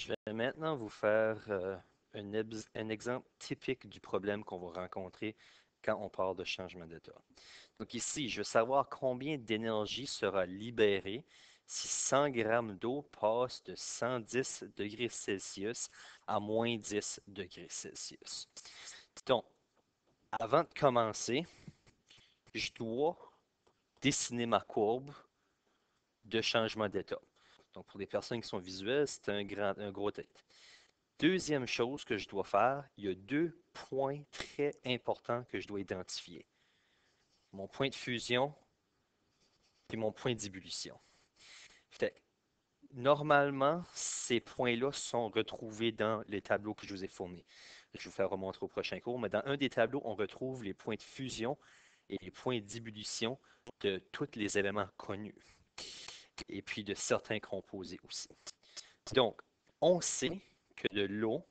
Je vais maintenant vous faire un exemple typique du problème qu'on va rencontrer quand on parle de changement d'état. Donc ici, je veux savoir combien d'énergie sera libérée si 100 grammes d'eau passe de 110 degrés Celsius à moins 10 degrés Celsius. Donc, avant de commencer, je dois dessiner ma courbe de changement d'état. Donc, pour les personnes qui sont visuelles, c'est un gros tête. Deuxième chose que je dois faire, il y a deux points très importants que je dois identifier. Mon point de fusion et mon point d'ébullition. Normalement, ces points-là sont retrouvés dans les tableaux que je vous ai fournis. Je vais vous faire remontrer au prochain cours, mais dans un des tableaux, on retrouve les points de fusion et les points d'ébullition de tous les éléments connus, et puis de certains composés aussi. Donc, on sait que de l'eau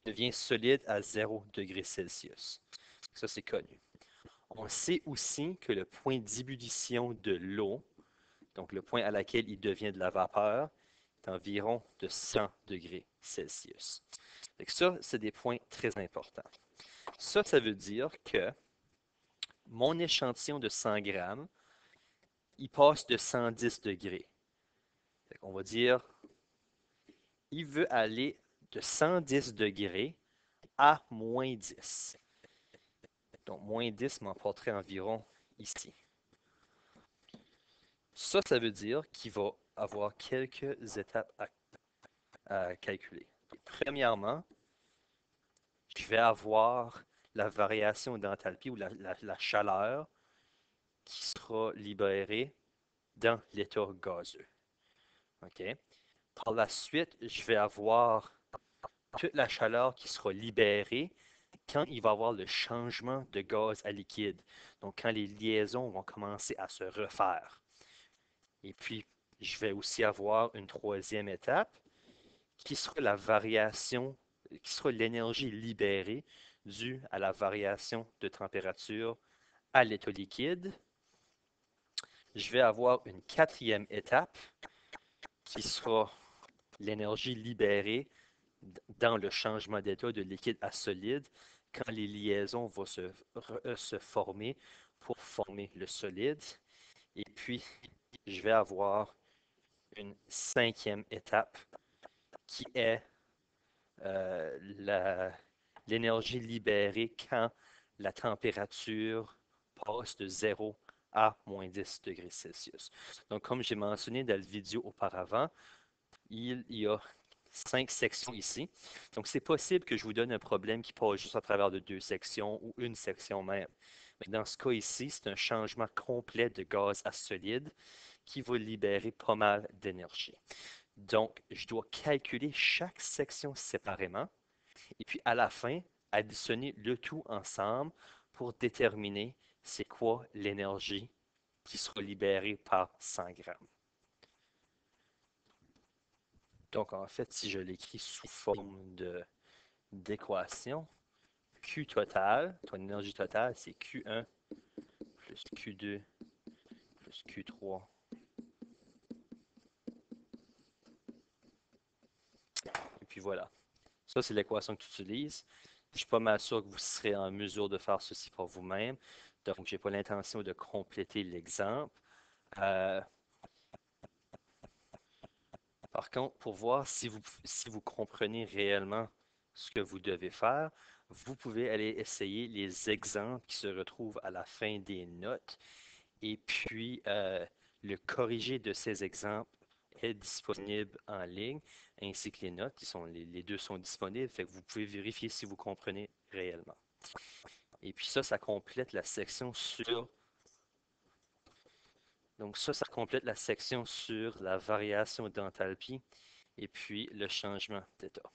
devient solide à 0 degré Celsius. Ça, c'est connu. On sait aussi que le point d'ébullition de l'eau, donc le point à laquelle il devient de la vapeur, est environ de 100 degrés Celsius. Donc ça, c'est des points très importants. Ça veut dire que mon échantillon de 100 grammes, il passe de 110 degrés. On va dire, il veut aller de 110 degrés à moins 10. Donc, moins 10 m'emporterait environ ici. Ça veut dire qu'il va avoir quelques étapes à calculer. Premièrement, je vais avoir la variation d'enthalpie ou la chaleur qui sera libérée dans l'état gazeux. OK? Par la suite, je vais avoir toute la chaleur qui sera libérée quand il va y avoir le changement de gaz à liquide. Donc, quand les liaisons vont commencer à se refaire. Et puis, je vais aussi avoir une troisième étape qui sera la variation, qui sera l'énergie libérée due à la variation de température à l'état liquide. Je vais avoir une quatrième étape qui sera l'énergie libérée dans le changement d'état de liquide à solide quand les liaisons vont se former pour former le solide. Et puis, je vais avoir une cinquième étape qui est l'énergie libérée quand la température passe de 0 à moins 10 degrés Celsius. Donc, comme j'ai mentionné dans la vidéo auparavant, il y a 5 sections ici. Donc, c'est possible que je vous donne un problème qui passe juste à travers de 2 sections ou une section même. Mais dans ce cas ici, c'est un changement complet de gaz à solide qui va libérer pas mal d'énergie. Donc, je dois calculer chaque section séparément et puis à la fin, additionner le tout ensemble pour déterminer c'est quoi l'énergie qui sera libérée par 100 grammes. Donc, en fait, si je l'écris sous forme d'équation, Q total, ton énergie totale, c'est Q1 plus Q2 plus Q3. Et puis voilà. Ça, c'est l'équation que tu utilises. Je suis pas mal sûr que vous serez en mesure de faire ceci par vous-même. Donc, je n'ai pas l'intention de compléter l'exemple. Euh, Par contre, pour voir si vous comprenez réellement ce que vous devez faire, vous pouvez aller essayer les exemples qui se retrouvent à la fin des notes et puis le corriger de ces exemples est disponible en ligne ainsi que les notes. Les deux sont disponibles, fait que vous pouvez vérifier si vous comprenez réellement. Et puis ça complète la section sur donc ça complète la section sur la variation d'enthalpie et puis le changement d'état.